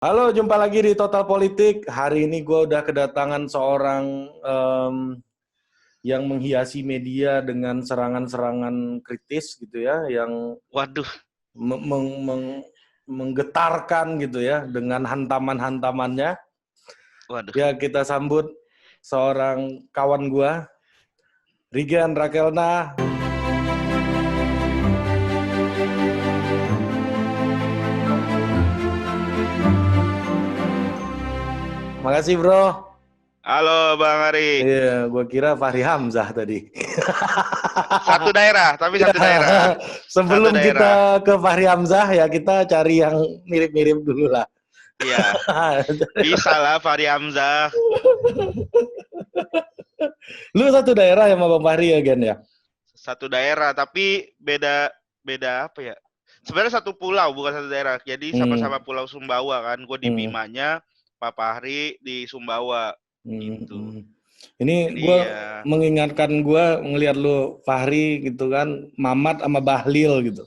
Halo, jumpa lagi di Total Politik. Hari ini gue udah kedatangan seorang yang menghiasi media dengan serangan-serangan kritis gitu ya, yang Waduh, menggetarkan gitu ya dengan hantaman-hantamannya. waduh. Ya, kita sambut seorang kawan gue, Rigen Rakelna. Makasih bro. Halo Bang Ari. Iya, gue kira Fahri Hamzah tadi. Satu daerah, tapi satu daerah. Satu Sebelum daerah. kita ke Fahri Hamzah ya kita cari yang mirip-mirip dulu lah. Iya, bisa lah Fahri Hamzah. Lu satu daerah ya sama Bang Fahri ya Gen ya? Satu daerah, tapi beda apa ya? Sebenarnya satu pulau, bukan satu daerah. Jadi sama-sama Pulau Sumbawa kan. Gue di Bimanya, Pak Fahri di Sumbawa. Gitu. Ini Jadi gue ya, mengingatkan gue ngelihat lu Fahri gitu kan, Mamat sama Bahlil gitu.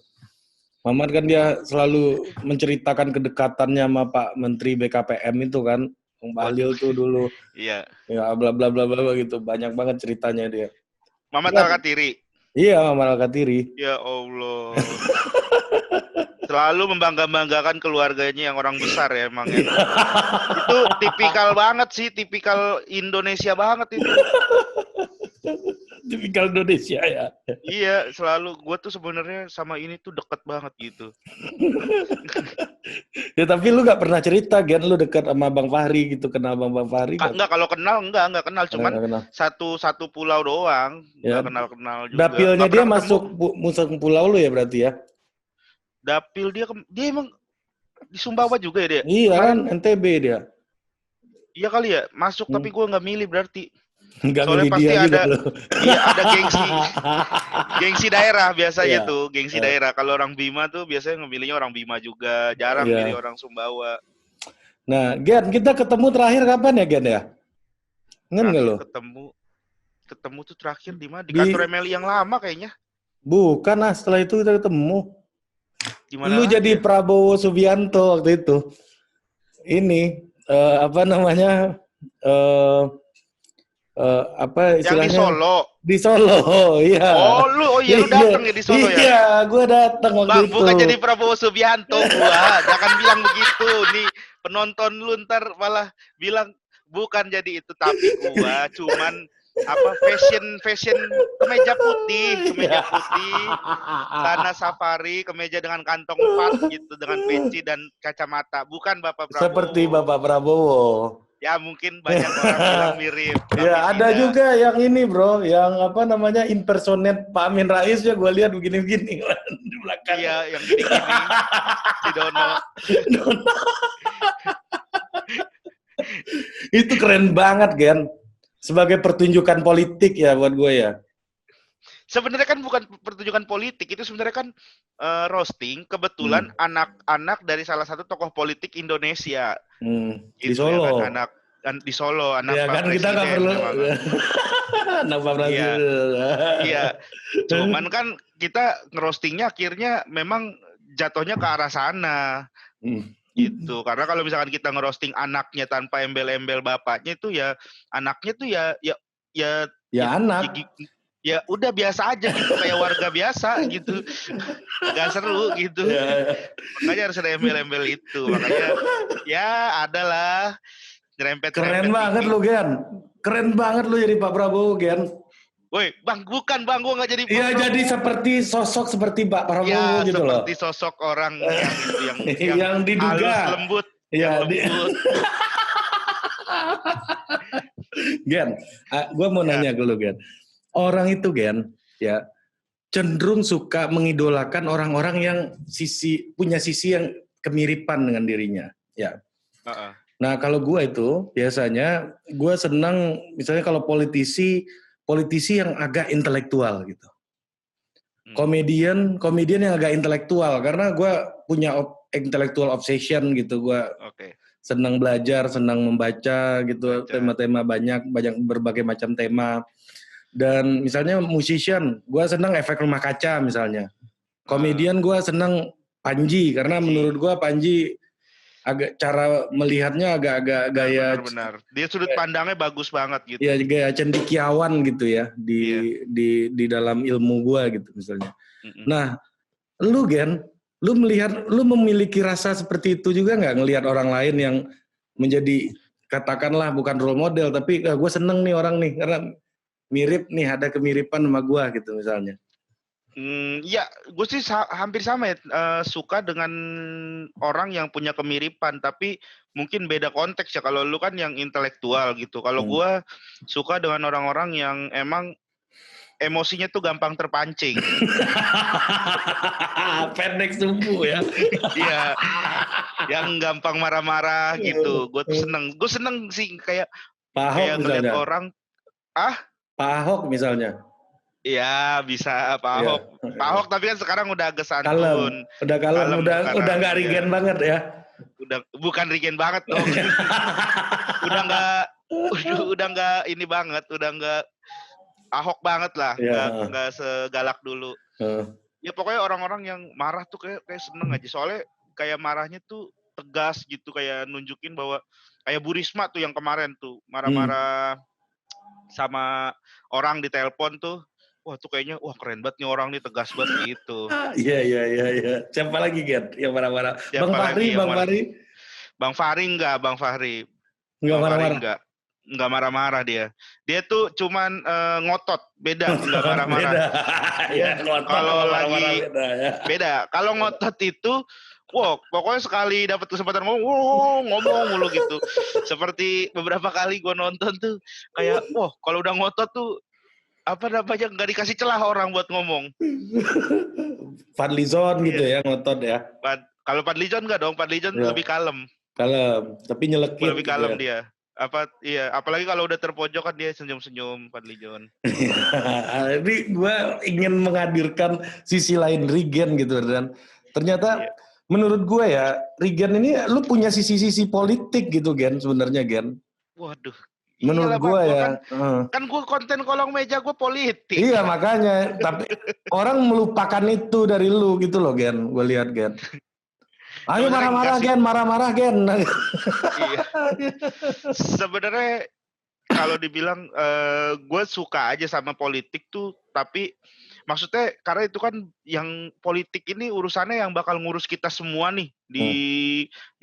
Mamat kan dia selalu menceritakan kedekatannya sama Pak Menteri BKPM itu kan. Bang Bahlil waduh. tuh dulu Iya. ya bla bla bla bla gitu. Banyak banget ceritanya dia. Mamat Kan? Alkatiri. Iya, Mamat Alkatiri. Ya Allah. Selalu membangga-banggakan keluarganya yang orang besar ya emang ya. Itu tipikal banget sih, tipikal Indonesia banget itu. Tipikal Indonesia ya. Iya, selalu gue tuh sebenarnya sama ini tuh deket banget gitu. Ya tapi lu gak pernah cerita Gen lu dekat sama Bang Fahri gitu, kenal Bang Fahri gak? Enggak, kalau kenal enggak kenal, cuman Gak kenal. satu pulau doang, Ya, enggak kenal juga, dapilnya enggak dia pernah ketemu. masuk pulau lu ya berarti ya? Dapil dia emang di Sumbawa juga ya dia. Iya kan, Kemarin NTB dia. iya kali ya, masuk tapi gue nggak milih berarti. Nggak Soalnya milih dia pasti juga ada, lu. iya ada gengsi daerah biasanya Iya. tuh, gengsi daerah. Kalau orang Bima tuh biasanya ngemilihnya orang Bima juga, jarang milih Iya. orang Sumbawa. Nah, Gen, kita ketemu terakhir kapan ya Gen ya? Ingat nggak Terakhir lo? ketemu tuh terakhir di mana? Di kantor Di MLI yang lama kayaknya. bukan lah, setelah itu kita ketemu. Di mana Lu jadi lagi ya? Prabowo Subianto waktu itu. Ini apa namanya? eh apa Yang di istilahnya? Solo. Di Solo, iya. Oh iya lu Iya, datang ya di Solo ya? iya, gue datang waktu Bang, itu. bukan jadi Prabowo Subianto gua. Jangan bilang begitu. Nih penonton lu ntar malah bilang bukan jadi itu, tapi gua cuman fashion kemeja putih, celana safari, kemeja dengan kantong 4 gitu dengan peci dan kacamata. Bukan Bapak Seperti Prabowo. Bapak Prabowo. Ya mungkin banyak orang bilang mirip, tapi Ya, ada tidak. juga yang ini, Bro, yang apa namanya impersonate Pak Amin Rais ya, gue lihat begini-begini di belakang. Iya, yang gini-gini. Si Dono. Itu keren banget, Gen. Sebagai pertunjukan politik ya buat gue ya. Sebenarnya kan bukan pertunjukan politik, itu sebenarnya kan roasting. Kebetulan anak-anak dari salah satu tokoh politik Indonesia. Di Gitu ya kan, Solo. anak di Solo, anak Ya Pak kan kita nggak Presiden perlu. memang. Anak Pak Iya, Presiden. iya. Cuman kan kita ngerostingnya akhirnya memang jatuhnya ke arah sana. Gitu. Karena kalau misalkan kita ngerosting anaknya tanpa embel-embel bapaknya itu ya anaknya tuh ya Ya anak. ya udah biasa aja gitu, kayak warga biasa gitu. Gak seru gitu. Ya. Makanya harus ada embel-embel itu. Makanya ya adalah Keren nyerempet-nyerempet banget dikit. lu, Gen. Keren banget lu jadi Pak Prabowo, Gen. Woi, Bang, bukan Bang, gua nggak jadi Pak Iya, Prabowo. jadi seperti sosok seperti Pak Prabowo Ya, gitu loh. seperti sosok orang yang itu yang Yang diduga. halus lembut, Ya, yang lembut. Gen, gue mau Ya. nanya ke lu, Gen. Orang itu, Gen, ya cenderung suka mengidolakan orang-orang yang punya sisi yang kemiripan dengan dirinya. Ya. Nah, kalau gue itu biasanya gue senang misalnya kalau politisi yang agak intelektual gitu. Komedian yang agak intelektual karena gue punya intellectual obsession gitu. Gue senang belajar, senang membaca gitu, tema-tema banyak berbagai macam tema. Dan misalnya musician, gue senang Efek Rumah Kaca misalnya. Komedian gue senang Panji karena menurut gue Panji agak cara melihatnya agak-agak gaya benar. Dia sudut pandangnya bagus banget gitu. Ya gaya cendekiawan gitu ya di dalam ilmu gua gitu misalnya. Nah, lu lu memiliki rasa seperti itu juga nggak ngelihat orang lain yang menjadi katakanlah bukan role model tapi gue seneng nih orang nih karena mirip nih ada kemiripan sama gua gitu misalnya. Ya, gue sih hampir sama ya, suka dengan orang yang punya kemiripan, tapi mungkin beda konteks ya. Kalau lu kan yang intelektual gitu. Kalau gue suka dengan orang-orang yang emang emosinya tuh gampang terpancing. Pendek sumbu ya. Iya, yang gampang marah-marah gitu. Gue tuh seneng. Gue seneng sih kayak Pak Ahok ngeliat misalnya. orang. Pak Ahok misalnya. Iya bisa Pak Ahok. Pak Ahok tapi kan sekarang udah agak santun. Kalem, udah nggak Regen banget ya. Bukan Regen banget dong. udah nggak ini banget, udah nggak Ahok banget lah, nggak segalak dulu. Ya pokoknya orang-orang yang marah tuh kayak seneng aja, soalnya kayak marahnya tuh tegas gitu, kayak nunjukin bahwa kayak Bu Risma tuh yang kemarin tuh marah-marah sama orang di telepon tuh. Wah tuh kayaknya keren banget nih orang nih, tegas banget gitu. Iya. Siapa lagi Gen yang marah-marah? Bang Fahri enggak. Bang Fahri enggak marah-marah. Enggak marah-marah dia. Dia tuh cuman ngotot, beda, enggak marah-marah. Kalau lagi beda. Kalau ngotot itu pokoknya sekali dapat kesempatan ngomong mulu gitu. Seperti beberapa kali gue nonton tuh kayak kalau udah ngotot tuh apa namanya nggak dikasih celah orang buat ngomong. Fadlizon gitu ya ngotot ya. Kalau Fadlizon enggak dong, Fadlizon lebih kalem. Kalem, tapi nyelekit. Lebih kalem gitu dia. Apalagi kalau udah terpojok kan dia senyum-senyum Fadlizon. Ini gue ingin menghadirkan sisi lain Regen gitu dan ternyata menurut gue ya Regen ini lu punya sisi-sisi politik gitu Gen sebenarnya Gen. Waduh. Menurut gue ya. Kan gue konten kolong meja gue politik. Iya makanya, tapi orang melupakan itu dari lu gitu loh Gen, gue lihat Gen. Ayo marah-marah Gen. Iya. Sebenarnya kalau dibilang gue suka aja sama politik tuh, tapi maksudnya karena itu kan yang politik ini urusannya yang bakal ngurus kita semua nih di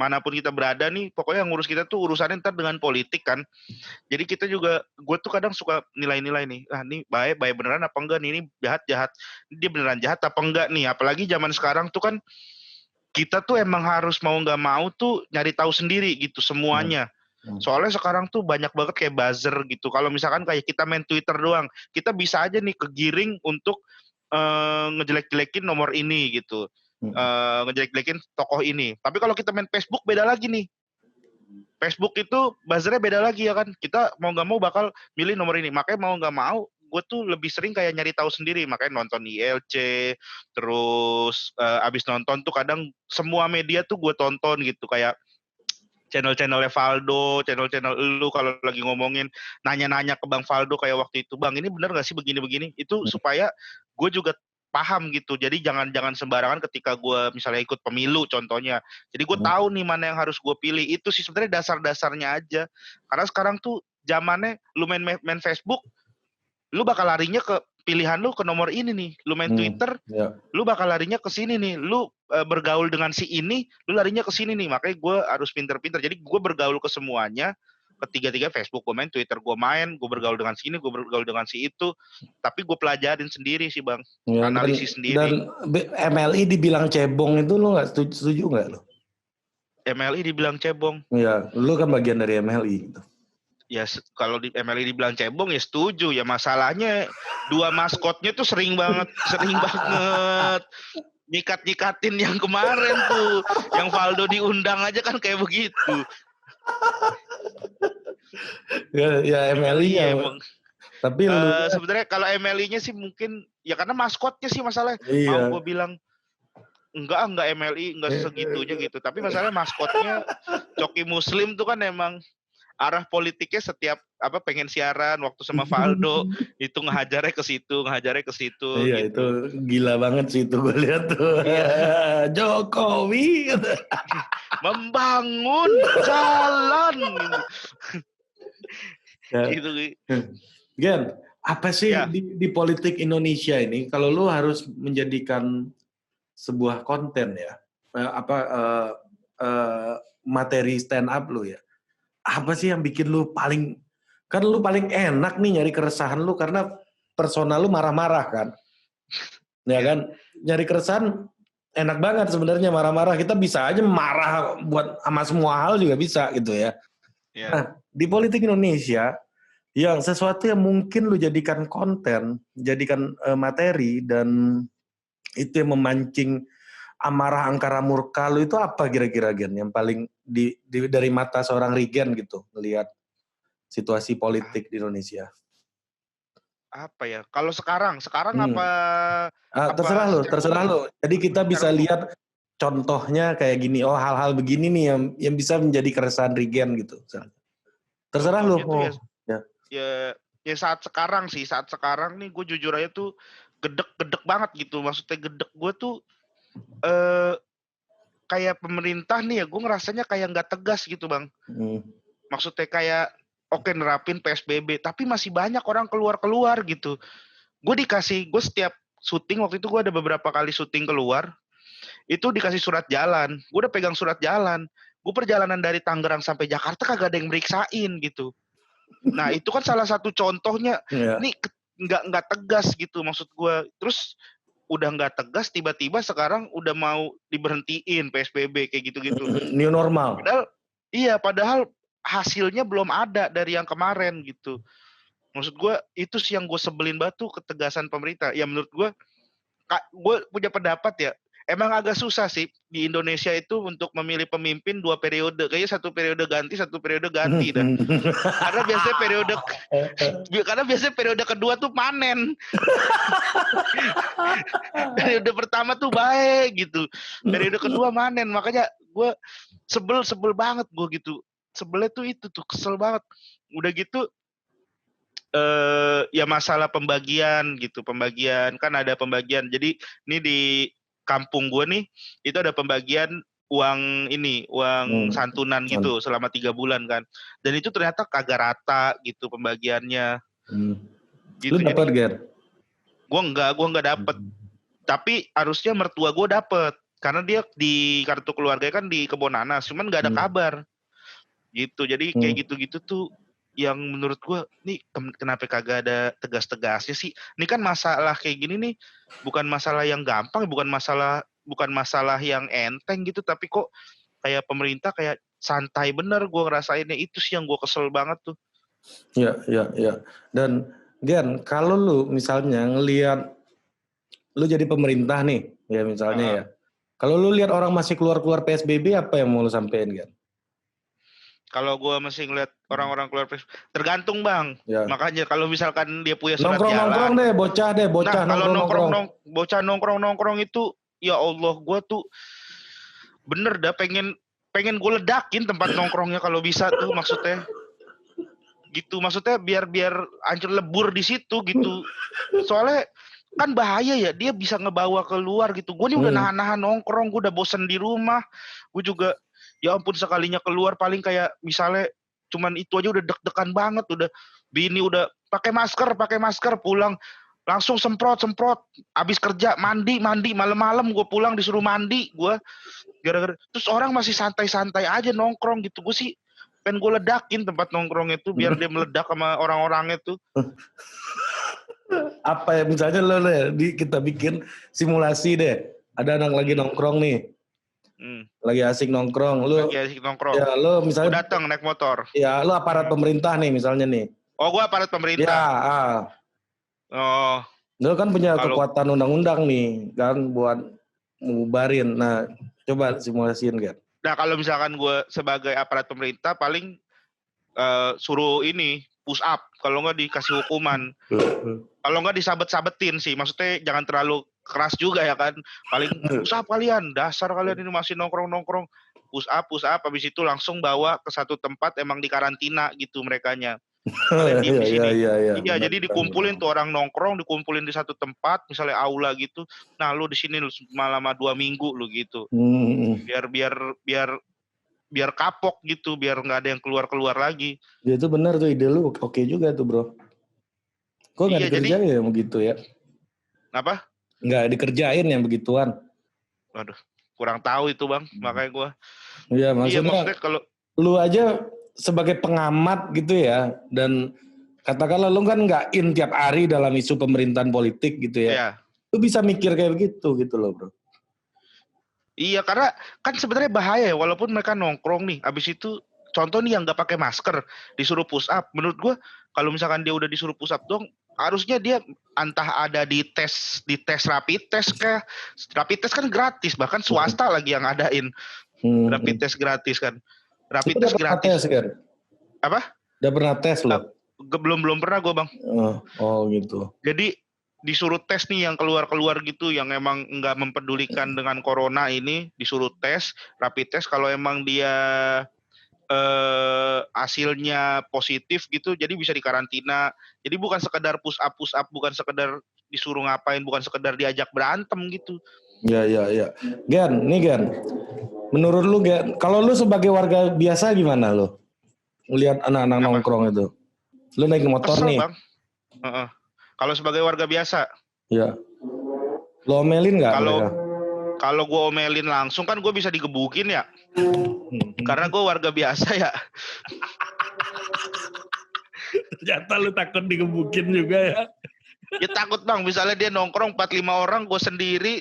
manapun kita berada nih, pokoknya yang ngurus kita tuh urusannya ntar dengan politik kan. Jadi kita juga, gue tuh kadang suka nilai-nilai nih, nih baik beneran apa enggak nih, ini jahat, dia beneran jahat apa enggak nih. Apalagi zaman sekarang tuh kan kita tuh emang harus mau nggak mau tuh nyari tahu sendiri gitu semuanya. Soalnya sekarang tuh banyak banget kayak buzzer gitu. Kalau misalkan kayak kita main Twitter doang, kita bisa aja nih kegiring untuk ngejelek-jelekin nomor ini gitu, ngejelek-jelekin tokoh ini. Tapi kalau kita main Facebook beda lagi nih. Facebook itu buzzernya beda lagi ya kan. Kita mau nggak mau bakal milih nomor ini. Makanya mau nggak mau, gue tuh lebih sering kayak nyari tahu sendiri. Makanya nonton ILC, terus abis nonton tuh kadang semua media tuh gue tonton gitu, kayak channel-channelnya Valdo, channel-channel lu kalau lagi ngomongin, nanya-nanya ke Bang Valdo kayak waktu itu, Bang ini bener gak sih begini-begini, itu supaya gue juga paham gitu. Jadi jangan sembarangan ketika gue misalnya ikut pemilu contohnya. Jadi gue tahu nih mana yang harus gue pilih. Itu sih sebenarnya dasar-dasarnya aja. Karena sekarang tuh zamannya lu main Facebook, lu bakal larinya ke pilihan lu ke nomor ini nih. Lu main Twitter, lu bakal larinya ke sini nih. Lu bergaul dengan si ini, lu larinya ke sini nih. Makanya gue harus pinter-pinter. Jadi gue bergaul ke semuanya. Ketiga-tiga Facebook gue main, Twitter gue main, gue bergaul dengan si ini, gue bergaul dengan si itu. Tapi gue pelajarin sendiri sih Bang. Ya, analisis sendiri. Dan MLI dibilang cebong itu lu nggak setuju nggak lo? MLI dibilang cebong? Iya, lu kan bagian dari MLI gitu. Ya kalau di MLI dibilang cebong ya setuju. Ya masalahnya dua maskotnya tuh sering banget nyikat-nyikatin yang kemarin tuh. Yang Valdo diundang aja kan kayak begitu. ya MLI ya. Emang. Tapi sebenarnya kalau MLI-nya sih mungkin ya karena maskotnya sih masalah. Iya. Mau gue bilang enggak MLI enggak segitunya gitu. Tapi masalahnya maskotnya Coki Muslim tuh kan emang arah politiknya setiap pengen siaran waktu sama Valdo itu ngehajarnya ke situ Iya gitu. itu gila banget sih itu gue lihat tuh. Iya. Jokowi Membangun jalan gitu. ya. Gitu. Gen, apa sih Ya, di politik Indonesia ini kalau lu harus menjadikan sebuah konten ya materi stand up lu ya, apa sih yang bikin lu paling enak nih nyari keresahan lu karena personal lu marah-marah kan ya ya. kan, nyari keresahan enak banget sebenarnya, marah-marah kita bisa aja marah buat sama semua hal juga bisa gitu ya. Ya. Nah di politik Indonesia yang sesuatu yang mungkin lu jadikan konten, jadikan materi dan itu yang memancing amarah angkara murka lu itu apa kira-kira Gen yang paling dari mata seorang Regen gitu melihat situasi politik di Indonesia? Apa ya? Kalau sekarang Hmm. apa Terserah lu. Jadi kita secara bisa umum? lihat contohnya kayak gini. Oh hal-hal begini nih yang bisa menjadi keresahan Regen gitu. Terserah lu. Contohnya tuh ya Oh, ya. ya ya saat sekarang nih gue jujur aja tuh gedek banget gitu. Maksudnya gedek gue tuh eh kayak pemerintah nih ya, gue ngerasanya kayak nggak tegas gitu bang. Hmm. Maksudnya kayak oke nerapin PSBB, tapi masih banyak orang keluar gitu. Gue setiap syuting waktu itu gue ada beberapa kali syuting keluar, itu dikasih surat jalan. Gue udah pegang surat jalan. Gue perjalanan dari Tangerang sampai Jakarta kagak ada yang meriksain gitu. Nah itu kan salah satu contohnya. Ya. Nih nggak tegas gitu maksud gue. Terus udah nggak tegas tiba-tiba sekarang udah mau diberhentiin PSBB kayak gitu-gitu. New normal. Padahal hasilnya belum ada dari yang kemarin gitu. Maksud gue itu sih yang gue sebelin banget tuh ketegasan pemerintah. Ya menurut gue punya pendapat ya. Emang agak susah sih di Indonesia itu untuk memilih pemimpin 2 periode. Kayaknya 1 periode ganti, 1 periode ganti dah. Karena biasanya periode kedua tuh panen. Periode pertama tuh baik gitu. Periode kedua panen. Makanya gue sebel banget gue gitu. Sebelnya tuh itu tuh kesel banget. Udah gitu ya masalah pembagian kan ada pembagian. Jadi ini di kampung gue nih itu ada pembagian uang santunan gitu selama 3 bulan kan. Dan itu ternyata kagak rata gitu pembagiannya. Gitu. Lu dapat Ger? Gue enggak dapet. Tapi harusnya mertua gue dapet. Karena dia di kartu keluarga kan di Kebonanas, cuman nggak ada kabar. Gitu. Jadi kayak gitu-gitu tuh yang menurut gue nih kenapa kagak ada tegas-tegasnya sih? Ini kan masalah kayak gini nih bukan masalah yang gampang, bukan masalah yang enteng gitu, tapi kok kayak pemerintah kayak santai bener gue ngerasainnya. Itu sih yang gue kesel banget tuh. Ya. Dan Gen, kalau lu misalnya ngelihat lu jadi pemerintah nih, ya misalnya ya. Kalau lu lihat orang masih keluar PSBB, apa yang mau lu sampein, Gen? Kalau gue masih ngeliat orang-orang keluar tergantung bang. Ya. Makanya kalau misalkan dia punya surat jalan. Nongkrong deh, bocah Nah kalau bocah nongkrong itu, ya Allah gue tuh bener dah pengen gue ledakin tempat nongkrongnya kalau bisa tuh maksudnya. Gitu maksudnya biar hancur lebur di situ gitu. Soalnya kan bahaya ya, dia bisa ngebawa keluar gitu. Gue nih udah nahan-nahan nongkrong, gue udah bosen di rumah. Gue juga ya ampun sekalinya keluar paling kayak misalnya cuman itu aja udah deg-degan banget, udah bini udah pakai masker pulang langsung semprot abis kerja mandi malam-malam gue pulang disuruh mandi gue gara-gara terus orang masih santai-santai aja nongkrong gitu. Gue sih pengen gue ledakin tempat nongkrong itu biar dia meledak sama orang-orangnya tuh. Apa ya misalnya lo kita bikin simulasi deh, ada anak lagi nongkrong nih. Lagi asik nongkrong, ya lo misalnya lu datang naik motor. Ya lo aparat pemerintah nih misalnya nih. Oh gue aparat pemerintah. Ya. Oh. Lo kan punya kekuatan undang-undang nih kan buat ngubarin. Nah coba simulasiin kan. Nah kalau misalkan gue sebagai aparat pemerintah paling suruh ini push up, kalau nggak dikasih hukuman. Kalau nggak disabet-sabetin sih, maksudnya jangan terlalu keras juga ya kan. Paling push up kalian, dasar kalian ini masih nongkrong. Push up, habis itu langsung bawa ke satu tempat emang dikarantina gitu merekanya. Kalian diem di sini. Iya, Iya, jadi dikumpulin tuh orang nongkrong, dikumpulin di satu tempat, misalnya aula gitu. Nah, lu di sini lu selama 2 minggu lu gitu. Biar kapok gitu, biar nggak ada yang keluar lagi. Ya itu benar tuh, ide lu oke juga tuh bro. Kok nggak dikerjain ya begitu ya? Apa? Nggak dikerjain yang begituan. Waduh, kurang tahu itu bang, makanya gue. Iya maksudnya kalau lu aja sebagai pengamat gitu ya, dan katakanlah lu kan nggak in tiap hari dalam isu pemerintahan politik gitu ya. Iya. Lu bisa mikir kayak begitu gitu loh bro. Iya, karena kan sebenarnya bahaya ya, walaupun mereka nongkrong nih, abis itu contoh nih yang nggak pakai masker disuruh push up, menurut gue kalau misalkan dia udah disuruh push up dong, harusnya dia entah ada di tes rapid test kah. Rapid test kan gratis, bahkan swasta lagi yang ngadain rapid test gratis kan. Rapid test gratis. Kan? Apa? Udah pernah tes lo? Belum pernah gue bang. Oh gitu. Jadi disuruh tes nih yang keluar gitu, yang emang nggak mempedulikan dengan corona ini, disuruh tes rapid test, kalau emang dia hasilnya positif gitu, jadi bisa dikarantina. Jadi bukan sekedar push up, bukan sekedar disuruh ngapain, bukan sekedar diajak berantem gitu. Iya. Gan, menurut lu Gan, kalau lu sebagai warga biasa gimana lu? Lihat anak-anak nongkrong itu. Lu naik motor kesel, nih. Bang. Kalau sebagai warga biasa. Iya. Lo omelin nggak mereka? Kalau gue omelin langsung kan gue bisa digebukin ya. Karena gue warga biasa ya. Ternyata lu takut digebukin juga ya. Ya takut bang, misalnya dia nongkrong 4-5 orang, gue sendiri.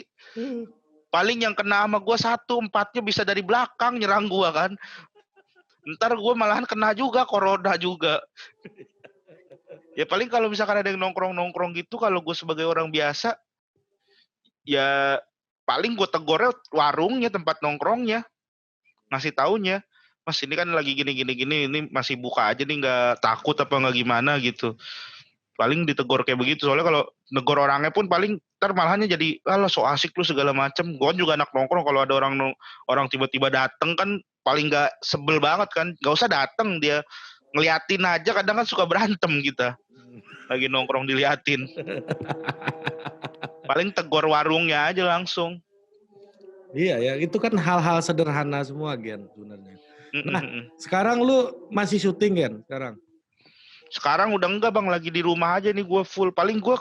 Paling yang kena sama gue 1-4-nya bisa dari belakang nyerang gue kan. Ntar gue malahan kena juga, corona juga. Ya paling kalau misalkan ada yang nongkrong gitu, kalau gue sebagai orang biasa, ya paling gue tegornya warungnya, tempat nongkrongnya, ngasih taunya, mas ini kan lagi gini, ini masih buka aja nih, nggak takut apa nggak gimana gitu. Paling ditegur kayak begitu, soalnya kalau negor orangnya pun paling ntar malahannya jadi, alah so asik lu segala macem. Gue juga anak nongkrong, kalau ada orang tiba-tiba dateng kan paling nggak sebel banget kan, nggak usah dateng, dia ngeliatin aja kadang kan suka berantem kita. Lagi nongkrong diliatin. Paling tegur warungnya aja langsung. Iya ya, itu kan hal-hal sederhana semua Gen sebenarnya. Nah, sekarang lu masih syuting Gen sekarang? Sekarang udah enggak bang, lagi di rumah aja nih gue full. Paling gue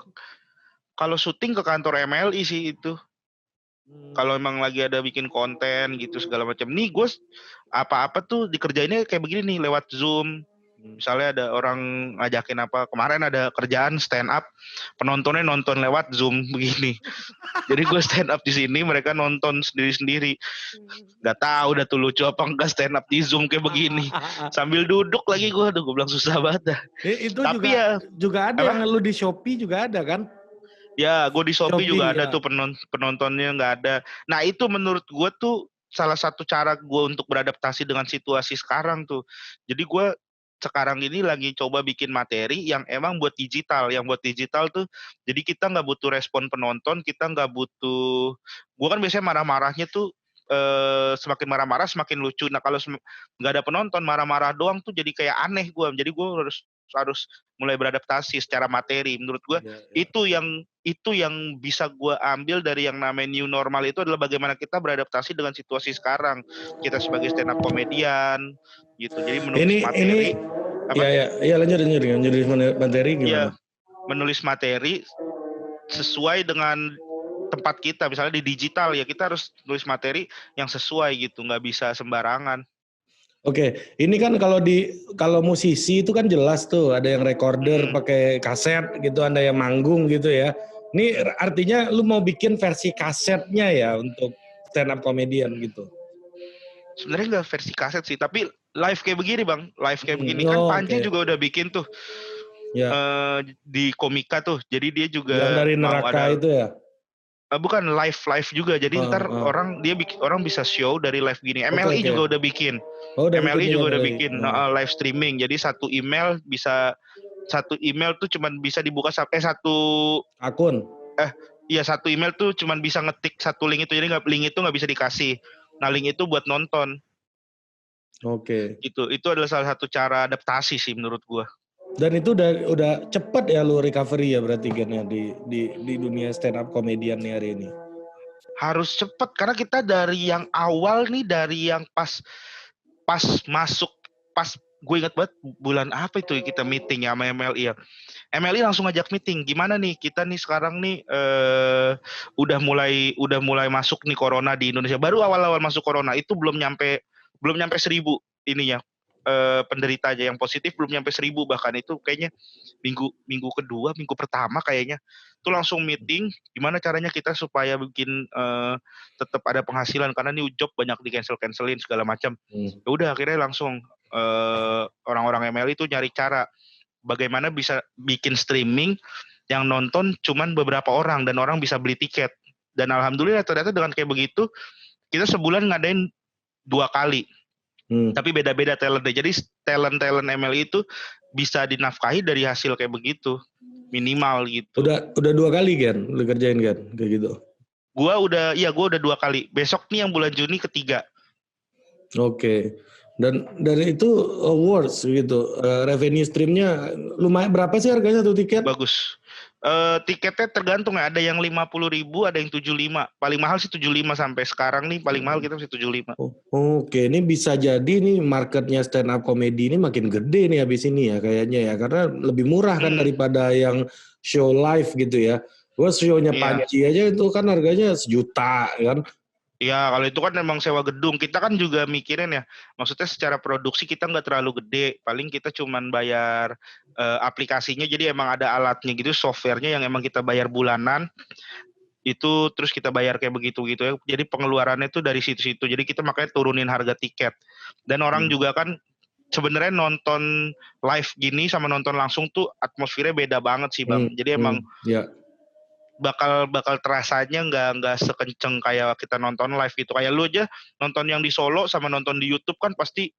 kalau syuting ke kantor MLI sih itu. Kalau emang lagi ada bikin konten gitu segala macam. Nih gue apa-apa tuh dikerjainnya kayak begini nih, lewat Zoom. Misalnya ada orang ngajakin apa, kemarin ada kerjaan stand up, penontonnya nonton lewat Zoom begini. Jadi gue stand up di sini, mereka nonton sendiri-sendiri. Gak tahu udah tuh lucu apa enggak stand up di Zoom kayak begini. Sambil duduk lagi gue bilang susah banget dah. Itu tapi juga ada yang lu di Shopee juga ada kan? Ya, gue di Shopee juga ada tuh penontonnya nggak ada. Nah itu menurut gue tuh salah satu cara gue untuk beradaptasi dengan situasi sekarang tuh. Jadi gue sekarang ini lagi coba bikin materi yang emang buat digital. Yang buat digital tuh, jadi kita nggak butuh respon penonton, kita nggak butuh. Gue kan biasanya marah-marahnya tuh semakin marah-marah semakin lucu. Nah kalau nggak ada penonton, marah-marah doang tuh jadi kayak aneh gue. Jadi gue harus mulai beradaptasi secara materi. Menurut gue itu yang bisa gue ambil dari yang namanya new normal itu adalah bagaimana kita beradaptasi dengan situasi sekarang. Kita sebagai stand up komedian gitu. Jadi menulis materi. Iya lanjut materi gimana? Iya, menulis materi sesuai dengan tempat kita. Misalnya di digital ya kita harus nulis materi yang sesuai gitu, nggak bisa sembarangan. Oke, ini kan kalau musisi itu kan jelas tuh, ada yang recorder pakai kaset gitu, ada yang manggung gitu ya. Ini artinya lu mau bikin versi kasetnya ya untuk stand up comedian gitu. Sebenarnya nggak versi kaset sih, tapi live kayak begini bang, live kayak begini kan Panji juga udah bikin tuh di Komika tuh, jadi dia juga yang dari neraka itu ya. Bukan live juga, jadi ntar orang bisa show dari live gini. MLI juga udah bikin. MLI juga udah bikin live streaming. Jadi satu email tuh cuman bisa dibuka sampai satu akun. Iya satu email tuh cuman bisa ngetik satu link itu, jadi link itu nggak bisa dikasih. Nah link itu buat nonton. Oke. Itu adalah salah satu cara adaptasi sih menurut gua. Dan itu udah cepet ya lu recovery ya berarti kan ya di dunia stand up comedian nih hari ini. Harus cepet karena kita dari yang awal nih, dari yang pas masuk, pas gue ingat banget bulan apa itu kita meeting ya sama MLI ya. MLI langsung ngajak meeting, gimana nih kita nih sekarang nih udah mulai masuk nih corona di Indonesia. Baru awal-awal masuk corona itu belum nyampe 1.000 ininya penderita aja yang positif, belum nyampe 1.000, bahkan itu kayaknya minggu kedua, minggu pertama kayaknya itu langsung meeting gimana caranya kita supaya bikin tetap ada penghasilan karena nih job banyak di cancelin segala macam. Ya udah akhirnya langsung orang-orang MLI itu nyari cara bagaimana bisa bikin streaming yang nonton cuman beberapa orang dan orang bisa beli tiket. Dan alhamdulillah ternyata dengan kayak begitu kita sebulan ngadain 2 kali. Tapi beda-beda talentnya. Jadi talent MLI itu bisa dinafkahi dari hasil kayak begitu. Minimal gitu. Udah 2 kali kan lu kerjain kan kayak gitu. Gua udah 2 kali. Besok nih yang bulan Juni ketiga. Oke. Dan dari itu awards gitu. Revenue streamnya lumayan, berapa sih harganya tuh tiket? Bagus. Tiketnya tergantung ya, ada yang 50.000, ada yang 75. Paling mahal sih 75 sampai sekarang nih, paling mahal kita masih 75. Oke, ini bisa jadi nih marketnya stand up comedy ini makin gede nih habis ini ya kayaknya ya, karena lebih murah kan daripada yang show live gitu ya. Gua show-nya Panji aja itu kan harganya 1 juta kan. Ya kalau itu kan memang sewa gedung. Kita kan juga mikirin ya, maksudnya secara produksi kita nggak terlalu gede. Paling kita cuman bayar aplikasinya, jadi emang ada alatnya gitu, softwarenya yang emang kita bayar bulanan. Itu terus kita bayar kayak begitu-gitu ya. Jadi pengeluarannya itu dari situ-situ. Jadi kita makanya turunin harga tiket. Dan orang juga kan sebenarnya nonton live gini sama nonton langsung tuh atmosfernya beda banget sih Bang. Jadi emang bakal terasanya nggak sekenceng kayak kita nonton live gitu. Kayak lu aja nonton yang di Solo sama nonton di YouTube kan pasti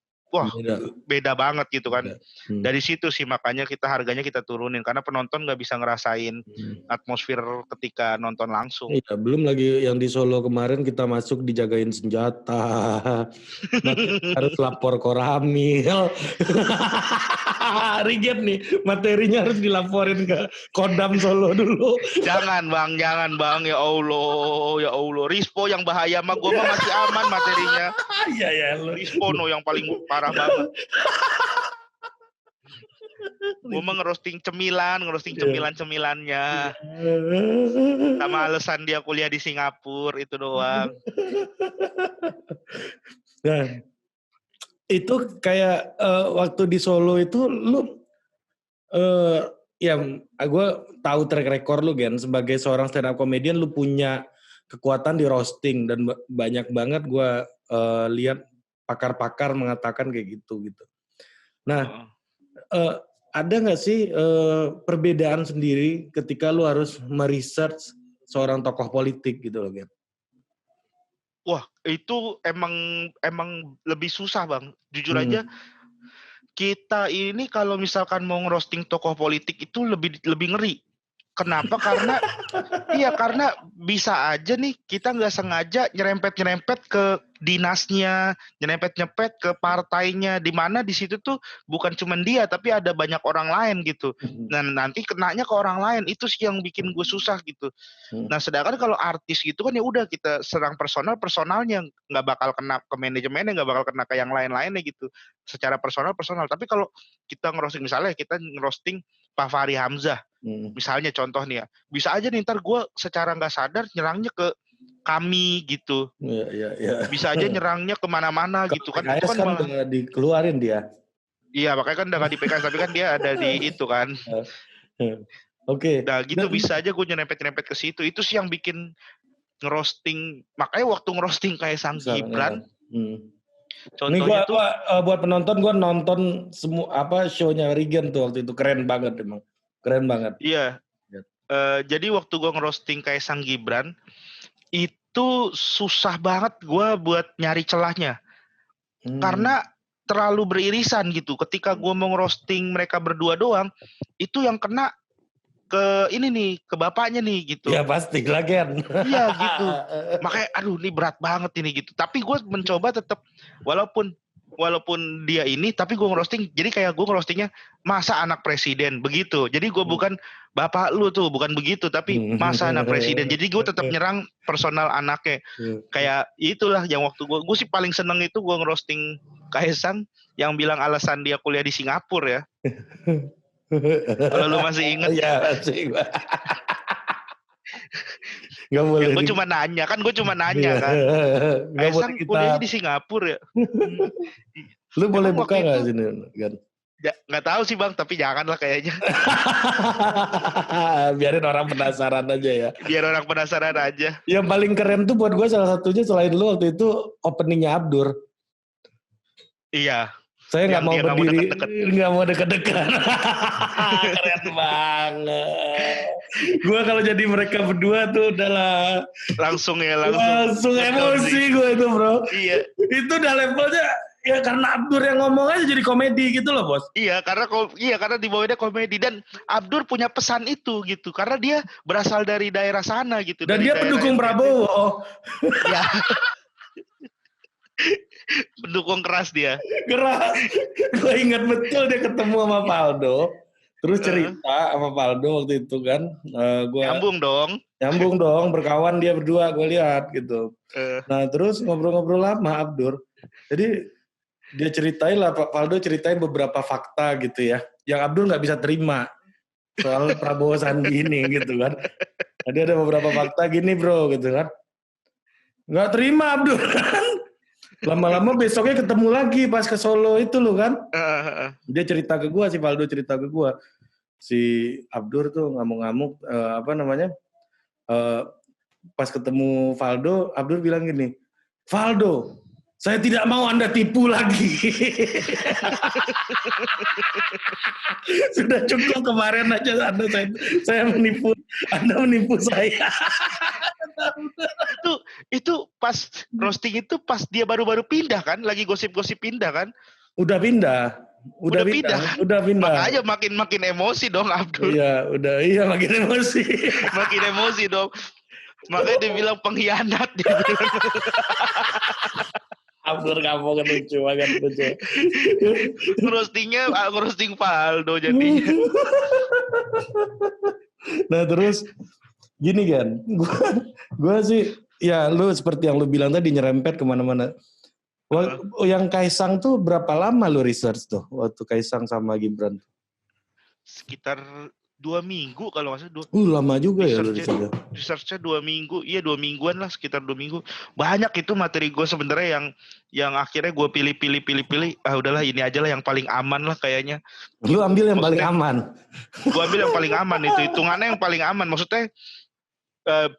beda banget gitu kan. Dari situ sih makanya kita harganya kita turunin karena penonton nggak bisa ngerasain atmosfer ketika nonton langsung. Iya, belum lagi yang di Solo kemarin kita masuk dijagain senjata, harus lapor Koramil. Riget nih, materinya harus dilaporin ke Kodam Solo dulu. Jangan bang, ya Allah, Rispo yang bahaya mah gue mah masih aman materinya. Iya. Rispo no yang paling parah banget. Gue mah ngerosting cemilannya. Sama alasan dia kuliah di Singapura itu doang. Nah, itu kayak waktu di Solo itu lu ya gue tahu track record lu Gen, sebagai seorang stand up comedian lu punya kekuatan di roasting dan banyak banget gue lihat pakar-pakar mengatakan kayak gitu. Nah, ada nggak sih perbedaan sendiri ketika lu harus meresearch seorang tokoh politik gitu loh Gen? Wah, itu emang lebih susah Bang. Jujur aja kita ini kalau misalkan mau ngerosting tokoh politik itu lebih ngeri. Kenapa? Karena karena bisa aja nih kita nggak sengaja nyerempet ke dinasnya, nyerempet ke partainya, di mana di situ tuh bukan cuma dia tapi ada banyak orang lain gitu. Dan nanti kenanya ke orang lain, itu sih yang bikin gue susah gitu. Nah sedangkan kalau artis gitu kan ya udah kita serang personalnya, nggak bakal kena ke manajemennya, nggak bakal kena ke yang lain-lainnya gitu. Secara personal. Tapi kalau kita ngerosting, misalnya kita ngerosting Pak Fahri Hamzah, misalnya contoh nih ya, bisa aja nih ntar gue secara nggak sadar nyerangnya ke kami gitu. Iya. Bisa aja nyerangnya kemana-mana gitu kan. PKS Itu kan malah udah dikeluarin dia. Iya makanya kan udah gak di PKS tapi kan dia ada di itu kan. Oke. Nah gitu bisa aja gue nyerempet ke situ. Itu sih yang bikin ngerosting. Makanya waktu ngerosting kayak Sang Gibran. Contohnya tuh buat penonton, gue nonton semua show-nya Regen tuh waktu itu, keren banget emang. Keren banget. Iya. Jadi waktu gue ngerosting kayak Sang Gibran itu susah banget gue buat nyari celahnya. Karena terlalu beririsan gitu. Ketika gue mau ngerosting mereka berdua doang, itu yang kena ke ini nih, ke bapaknya nih gitu. Ya pasti lah Gen. Iya gitu. Makanya aduh ini berat banget ini gitu. Tapi gue mencoba tetap, walaupun walaupun dia ini, tapi gue ngerosting, jadi kayak gue ngerostingnya masa anak presiden begitu. Jadi gue bukan bapak lu tuh, bukan begitu, tapi masa anak presiden. Jadi gue tetap nyerang personal anaknya. Kayak itulah yang waktu gue sih paling seneng itu gue ngerosting Kaisang yang bilang alasan dia kuliah di Singapura ya. Kalau lu masih inget. Ya, masih. Gak boleh. Gue cuma nanya kan. Kaisang kuliahnya di Singapura ya. Lu boleh buka nggak sini kan? Ya, nggak tahu sih bang, tapi janganlah kayaknya. Biarin orang penasaran aja ya. Biar orang penasaran aja. Yang paling keren tuh buat gue salah satunya selain lu waktu itu openingnya Abdur. Iya. Saya nggak mau berdiri, nggak mau deket-deket. Keren banget. Gue kalau jadi mereka berdua tuh udahlah. Langsung emosi gue itu bro. Iya. Itu udah levelnya ya karena Abdur yang ngomong aja jadi komedi gitu loh bos. Iya karena di bawahnya komedi dan Abdur punya pesan itu gitu karena dia berasal dari daerah sana gitu. Dan dia pendukung Prabowo. Ya. Pendukung keras dia. Keras. Gue ingat betul dia ketemu sama Faldo. Terus cerita sama Faldo waktu itu kan. Nyambung dong. Berkawan dia berdua gue lihat gitu. Nah terus ngobrol-ngobrol lama Abdur. Jadi dia ceritain lah, Pak Faldo ceritain beberapa fakta gitu ya. Yang Abdur nggak bisa terima. Soal Prabowo Sandi ini gitu kan. Jadi ada beberapa fakta gini bro gitu kan. Nggak terima Abdur kan. Lama-lama besoknya ketemu lagi pas ke Solo itu loh kan. Dia cerita ke gua, si Faldo cerita ke gua. Si Abdur tuh ngamuk-ngamuk pas ketemu Faldo, Abdur bilang gini, "Faldo, saya tidak mau Anda tipu lagi." Sudah cukup kemarin aja saya menipu, Anda menipu saya. itu pas roasting itu pas dia baru-baru pindah kan, lagi gosip-gosip pindah kan? Udah pindah. Makanya makin emosi dong Abdul. Iya makin emosi. Makin emosi dong. Makanya dia bilang pengkhianat dia bilang. Abdur kamu kan lucu banget lucu. Roasting Faldo jadinya. Nah terus gini kan, gue sih ya lu seperti yang lu bilang tadi nyerempet kemana-mana. Yang Kaisang tuh berapa lama lu research tuh waktu Kaisang sama Gibran? Sekitar 2 minggu kalau nggak salah. Lama juga ya lu researchnya 2 minggu. Iya 2 mingguan lah, sekitar 2 minggu. Banyak itu materi gue sebenarnya yang akhirnya gue pilih. Udahlah ini aja lah yang paling aman lah kayaknya. Lu ambil yang paling aman? Gue ambil yang paling aman itu. Hitungannya yang paling aman. Maksudnya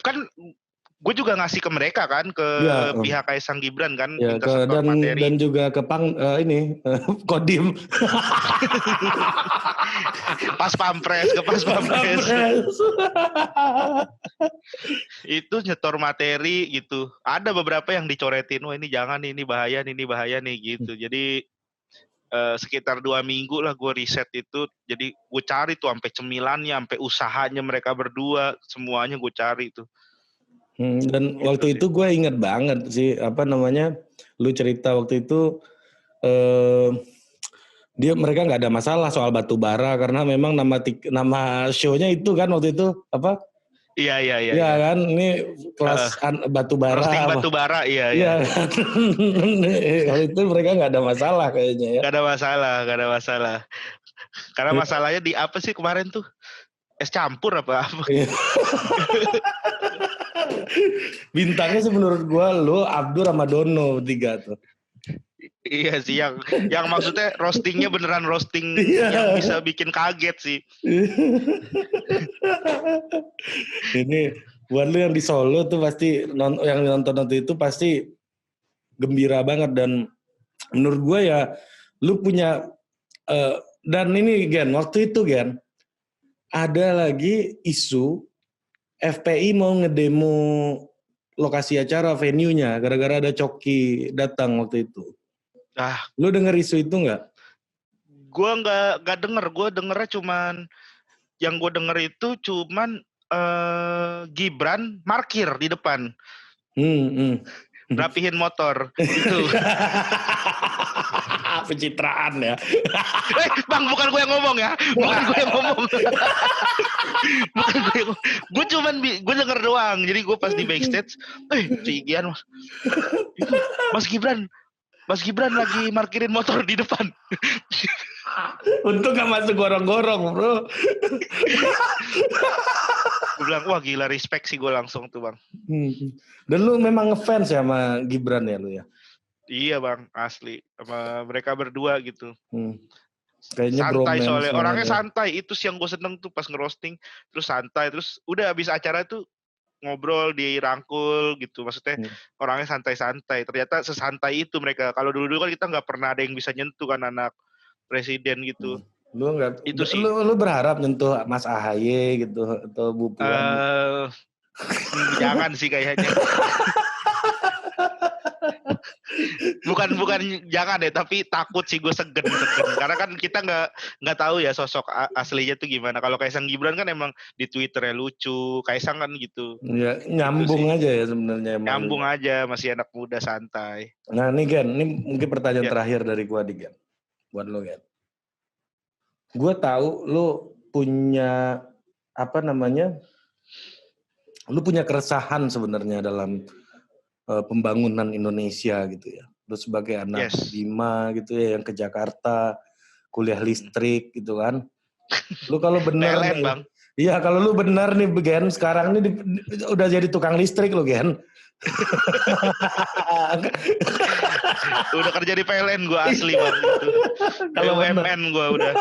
kan gue juga ngasih ke mereka kan, ke pihak Kaisang Gibran kan, minta materi. Dan juga ke Kodim. Pas pampres. Itu nyetor materi gitu. Ada beberapa yang dicoretin, wah ini jangan, ini bahaya nih gitu. Jadi sekitar 2 minggu lah gue riset itu. Jadi gue cari tuh sampai cemilannya, sampai usahanya mereka berdua, semuanya gue cari tuh. Dan gitu waktu itu gue inget banget sih lu cerita waktu itu mereka nggak ada masalah soal batu bara karena memang nama show-nya itu kan waktu itu apa? Iya. Iya kan, ini kelas batu bara. Roasting batu bara, iya. Kalau itu mereka nggak ada masalah kayaknya ya. Nggak ada masalah. Karena masalahnya di apa sih kemarin tuh? Es campur apa? Bintangnya sih menurut gue lu, Abdur sama Dono 3 tuh. Iya sih yang maksudnya roastingnya beneran roasting yang bisa bikin kaget sih. Ini buat lu yang di Solo tuh pasti yang nonton itu pasti gembira banget dan menurut gue ya lu punya dan ini Gen waktu itu Gen ada lagi isu FPI mau ngedemo lokasi acara venue-nya gara-gara ada Coki datang waktu itu. Lu denger isu itu nggak? Gue nggak denger. Gue dengernya yang gue denger itu cuman Gibran parkir di depan. rapihin motor itu. Pencitraan ya. Bang, bukan gue yang ngomong ya. Bukan gue yang ngomong. Bukan gue yang ngomong. Gue cuman gue denger doang. Jadi gue pas di backstage, si Gian itu Mas Gibran lagi parkirin motor di depan. Untung gak masuk gorong-gorong, bro. Gue bilang, wah gila, respect sih gue langsung tuh, Bang. Dan lu memang ngefans ya sama Gibran ya lu ya? Iya Bang, asli. Sama mereka berdua gitu. Kayaknya santai soalnya. Orangnya ya. santai. Itu sih yang gue seneng tuh pas ngerosting. Terus santai. Terus udah habis acara tuh ngobrol, dirangkul gitu. Maksudnya orangnya santai-santai. Ternyata sesantai itu mereka. Kalau dulu-dulu kan kita nggak pernah ada yang bisa nyentuh kan anak presiden gitu. Lu nggak? Itu sih. Lu berharap nyentuh Mas AHY gitu atau Bu Puan? Jangan sih kayaknya. bukan jangan deh, tapi takut sih gue segen karena kan kita nggak tahu ya sosok aslinya tuh gimana. Kalau Kaisang Gibran kan emang di Twitternya lucu, Kaisang kan gitu ya, nyambung gitu aja ya sebenarnya. Nyambung aja, masih anak muda santai. Nah nih Gen, ini mungkin pertanyaan terakhir dari gue nih Gen, buat lo Gen. Gue tahu lo punya lu punya keresahan sebenarnya dalam pembangunan Indonesia gitu ya. Lu sebagai anak Bima gitu ya yang ke Jakarta, kuliah listrik gitu kan. Lu kalau benar nih, Bang. Iya, kalau lu benar nih Gen, sekarang ini udah jadi tukang listrik lo Gen. Udah kerja di PLN gue asli Bang gitu. Kalau BUMN gue udah.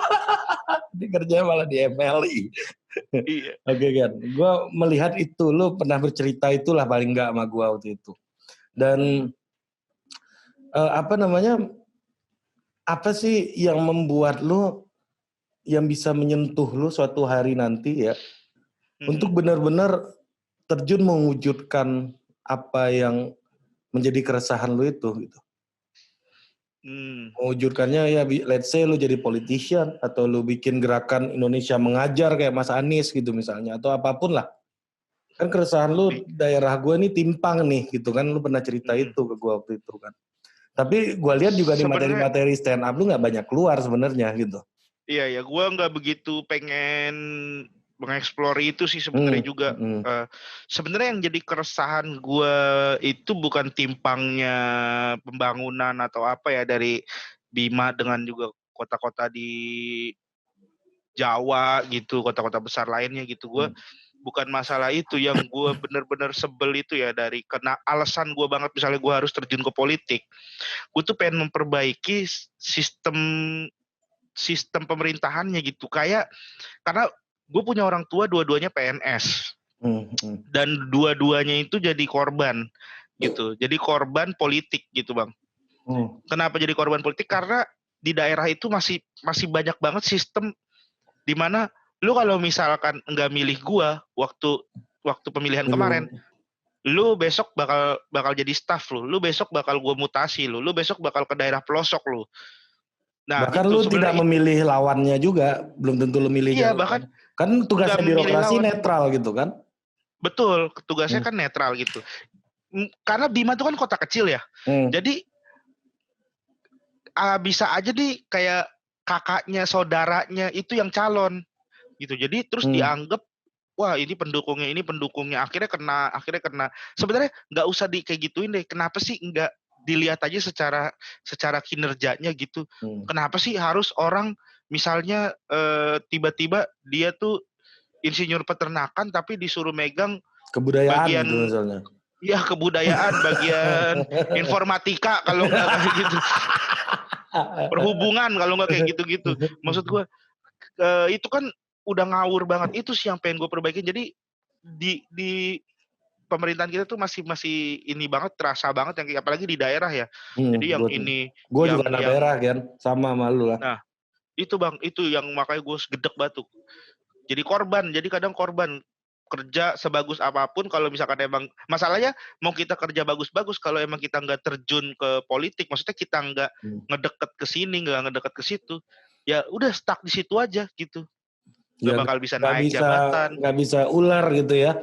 Di kerja malah di MLI. Iya. Oke Gen, gue melihat itu, lu pernah bercerita itulah paling enggak sama gue waktu itu. Dan apa sih yang membuat lu yang bisa menyentuh lu suatu hari nanti ya untuk benar-benar terjun mewujudkan apa yang menjadi keresahan lu itu gitu. Mewujudkannya ya let's say lu jadi politician atau lu bikin gerakan Indonesia Mengajar kayak Mas Anies gitu misalnya atau apapun lah. Kan keresahan lu daerah gue nih timpang nih gitu kan, lu pernah cerita itu ke gue waktu itu kan. Tapi gue lihat juga di materi-materi stand up lu nggak banyak keluar sebenarnya gitu. Iya, gue nggak begitu pengen mengeksplor itu sih sebenarnya juga. Sebenarnya yang jadi keresahan gue itu bukan timpangnya pembangunan atau apa ya dari Bima dengan juga kota-kota di Jawa gitu, kota-kota besar lainnya gitu. Gue bukan masalah itu, yang gue bener-bener sebel itu ya dari kena alasan gue banget misalnya gue harus terjun ke politik. Gue tuh pengen memperbaiki sistem pemerintahannya gitu, karena gue punya orang tua dua-duanya PNS dan dua-duanya itu jadi korban gitu, jadi korban politik gitu Bang. Kenapa jadi korban politik? Karena di daerah itu masih banyak banget sistem di mana lu kalau misalkan nggak milih gua waktu pemilihan kemarin, lu besok bakal jadi staff lu besok bakal gua mutasi lu besok bakal ke daerah pelosok lu. Nah, bahkan lu tidak memilih lawannya juga, belum tentu lu milih. Iya, bahkan kan tugasnya birokrasi netral gitu kan? Betul, tugasnya kan netral gitu. Karena Bima itu kan kota kecil ya, jadi bisa aja nih kayak kakaknya, saudaranya itu yang calon gitu. Jadi terus dianggap wah ini pendukungnya akhirnya kena. Sebenarnya nggak usah kayak gituin deh. Kenapa sih nggak dilihat aja secara kinerjanya gitu? Kenapa sih harus orang misalnya tiba-tiba dia tuh insinyur peternakan tapi disuruh megang kebudayaan bagian gitu misalnya. Iya, kebudayaan, bagian informatika kalau nggak kayak gitu. Perhubungan kalau nggak kayak gitu-gitu. Maksud gue itu kan udah ngawur banget. Itu sih yang pengen gue perbaikin. Jadi di pemerintahan kita tuh masih ini banget, terasa banget yang apalagi di daerah ya. Jadi yang ini gue juga anak daerah kan, sama malu lah. Nah, itu Bang, itu yang makanya gue gedek batu. Jadi korban, jadi kadang korban kerja sebagus apapun kalau misalkan emang masalahnya mau kita kerja bagus-bagus kalau emang kita nggak terjun ke politik, maksudnya kita nggak ngedeket ke sini, nggak ngedeket ke situ, ya udah stuck di situ aja gitu, nggak bakal bisa naik jabatan, nggak bisa ular gitu ya.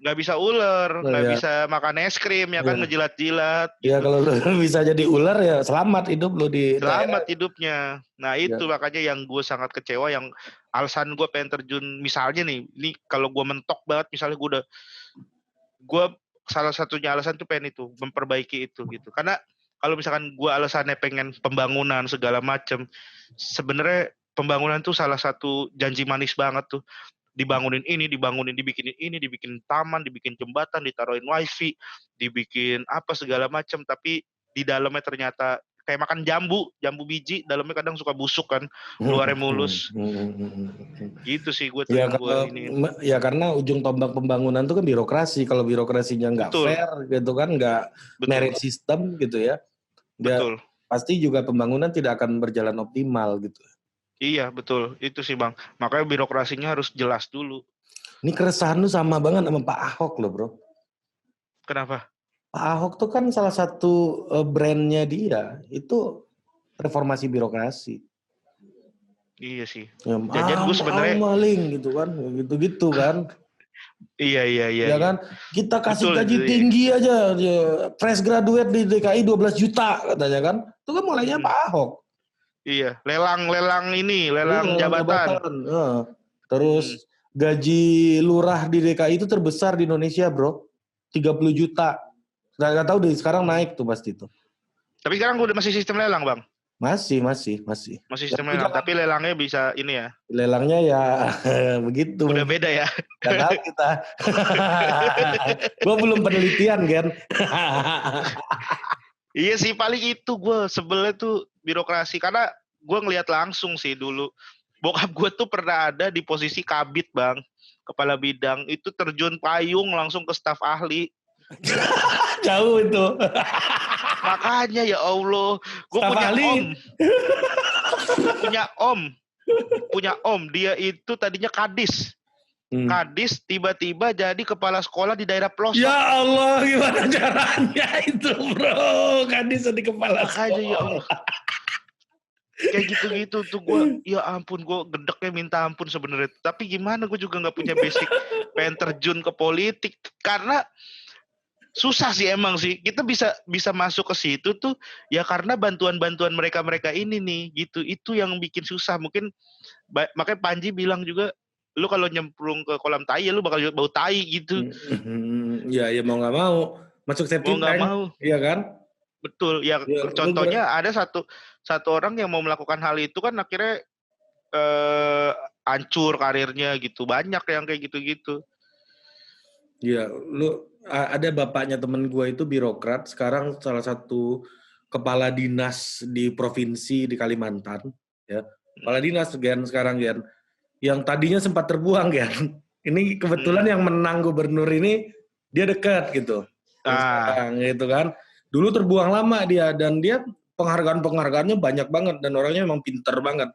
nggak bisa ular, Oh, nggak ya. bisa makan es krim ya kan, Ya. ngejilat-jilat Ya gitu. kalau lu bisa jadi ular ya selamat hidup lu di daerah. Selamat hidupnya. Nah itu Ya. makanya yang gue sangat kecewa, yang alasan gue pengen terjun misalnya nih, ini kalau gue mentok banget misalnya gue salah satunya alasan tuh pengen itu memperbaiki itu gitu. Karena kalau misalkan gue alasannya pengen pembangunan segala macem, sebenarnya pembangunan tuh salah satu janji manis banget tuh. Dibangunin dibikinin ini, dibikin taman, dibikin jembatan, ditaruhin wifi, dibikin apa segala macam, tapi di dalamnya ternyata kayak makan jambu biji, dalamnya kadang suka busuk kan, luarnya mulus. Gitu sih gue tuh Ya yang gue kalau ini. ya karena ujung tombak pembangunan itu kan birokrasi. Kalau birokrasinya nggak Betul, fair gitu kan, nggak betul, merit system gitu ya, dia betul. pasti juga pembangunan tidak akan berjalan optimal gitu. Iya betul, itu sih Bang. Makanya birokrasinya harus jelas dulu. Ini keresahan lu sama banget sama Pak Ahok loh bro. Kenapa? Pak Ahok tuh kan salah satu brandnya dia itu reformasi birokrasi. Iya sih. Ya, Jajan gue sebenarnya maling gitu kan, gitu-gitu kan. iya Ya iya. kan, kita kasih Betul gaji itu ya. tinggi aja, ya, fresh graduate di DKI 12 juta katanya kan. Itu kan mulainya Mm-mm. Pak Ahok. Iya, lelang ini, Iya, lelang lelang jabatan. jabatan. Mm. Terus gaji lurah di DKI itu terbesar di Indonesia bro, 30 juta. Nggak tahu deh, sekarang naik tuh pasti tuh. Tapi sekarang udah masih sistem lelang, Bang. Masih. Masih Ya, sistem lu lelang, jangan tapi lelangnya bisa ini ya. lelangnya ya begitu Udah mungkin. beda ya. Gak tahu kita. Gue belum penelitian kan. Iya sih, paling itu gue sebelnya tuh birokrasi, karena gue ngelihat langsung sih dulu. Bokap gue tuh pernah ada di posisi kabit, Bang. Kepala bidang, itu terjun payung langsung ke staf ahli. Jauh itu. Makanya ya Allah, gue Staf punya ahli. punya om, punya om, dia itu tadinya kadis. Kadis tiba-tiba jadi kepala sekolah di daerah pelosok. Ya Allah, gimana caranya itu bro? Kadis di kepala Makanya ya sekolah. Allah, kayak gitu-gitu tuh gue, ya ampun, gue gedeknya minta ampun sebenarnya. Tapi gimana, gue juga nggak punya basic pengen terjun ke politik, karena susah sih emang sih. Kita bisa masuk ke situ tuh ya karena bantuan mereka ini nih gitu. Itu yang bikin susah. Mungkin makanya Panji bilang juga, lu kalau nyemplung ke kolam tai ya lu bakal bau tai gitu. Ya mau nggak mau masuk Mau septic nggak tank, mau. iya kan? Betul. Ya Ya, contohnya ada satu orang yang mau melakukan hal itu kan akhirnya hancur karirnya gitu. Banyak yang kayak gitu-gitu. ya, ada bapaknya temen gue itu birokrat, sekarang salah satu kepala dinas di provinsi di Kalimantan, ya. Kepala dinas Gen sekarang Gen. Yang tadinya sempat terbuang Gen. Ini kebetulan yang menang gubernur ini dia dekat gitu. Yang sekarang gitu kan. Dulu terbuang lama dia dan dia penghargaannya banyak banget dan orangnya memang pinter banget.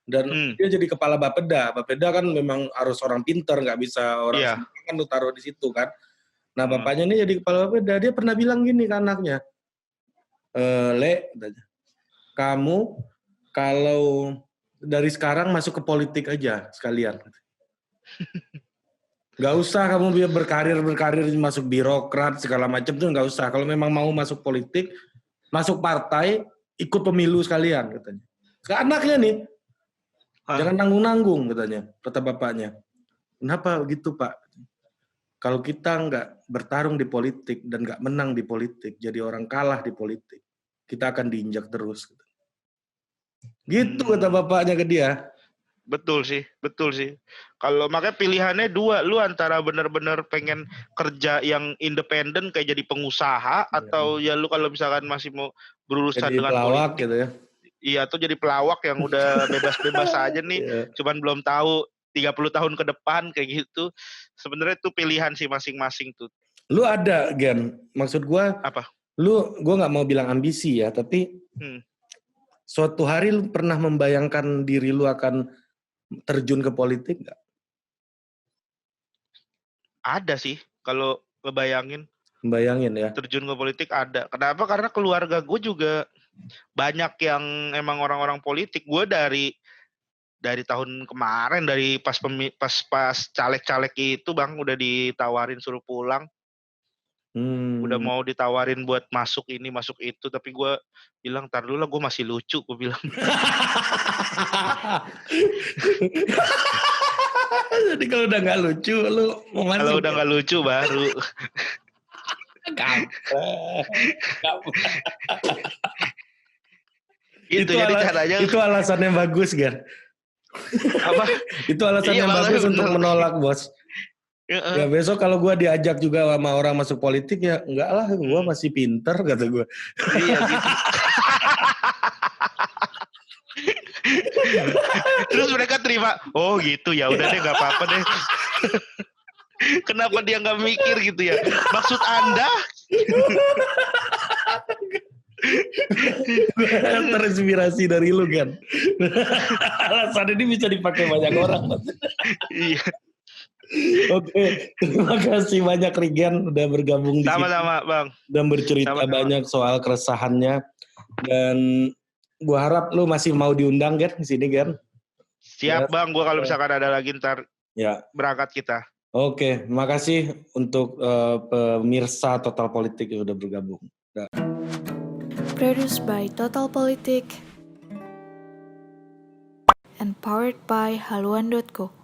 Dan dia jadi kepala Bapeda. Bapeda kan memang harus orang pinter, nggak bisa orang sembarangan lu taruh di situ kan. Nah bapaknya ini jadi kepala Bapeda, dia pernah bilang gini ke anaknya, Le, kamu kalau dari sekarang masuk ke politik aja sekalian. Gak usah kamu berkarir masuk birokrat segala macam tuh nggak usah. Kalau memang mau masuk politik, masuk partai, ikut pemilu sekalian katanya. Ke anaknya nih, jangan nanggung-nanggung katanya, kata bapaknya. Kenapa gitu Pak? Kalau kita nggak bertarung di politik dan nggak menang di politik, jadi orang kalah di politik, kita akan diinjak terus. Gitu kata bapaknya ke dia. Betul sih. Kalau makanya pilihannya dua, lu antara benar-benar pengen kerja yang independen kayak jadi pengusaha, atau ya lu kalau misalkan masih mau berurusan Jadi dengan pelawak politik, gitu ya. iya, atau jadi pelawak yang udah bebas-bebas aja nih, cuman belum tahu 30 tahun ke depan kayak gitu. Sebenarnya itu pilihan sih masing-masing tuh. Lu ada Gen, maksud gua, Apa? gua nggak mau bilang ambisi ya, tapi suatu hari lu pernah membayangkan diri lu akan terjun ke politik nggak? Ada sih, kalau ngebayangin. Membayangin ya. Terjun ke politik ada. Kenapa? Karena keluarga gue juga banyak yang emang orang-orang politik. Gue dari dari tahun kemarin, dari pas caleg-caleg itu Bang, udah ditawarin suruh pulang. Udah mau ditawarin buat masuk ini, masuk itu, tapi gue bilang, "Entar dulu lah, gue masih lucu," gue bilang. Jadi kalau udah nggak lucu, lu mau masuk? Kalau udah nggak lucu baru. Itu jadi caranya. Itu alasan yang bagus, Gar. Apa? Itu alasan yang bagus untuk menolak, Bos. Ya besok kalau gue diajak juga sama orang masuk politik, ya enggak lah, gue masih pinter, kata gue. Iya gitu. Terus mereka terima, oh gitu, ya udah deh, nggak apa-apa deh. Kenapa dia nggak mikir gitu ya? Maksud Anda? Terinspirasi dari lu kan. Alasan ini bisa dipakai banyak orang. Iya. Oke, terima kasih banyak Rigen udah bergabung di sini. Sama-sama, Bang. Dan bercerita banyak soal keresahannya. Dan gua harap lu masih mau diundang Gen di sini, Gen. Siap, Bang. Gua kalau misalkan ada lagi ntar berangkat kita. Oke, makasih untuk pemirsa Total Politik yang udah bergabung. Produced by Total Politik and powered by haluan.co.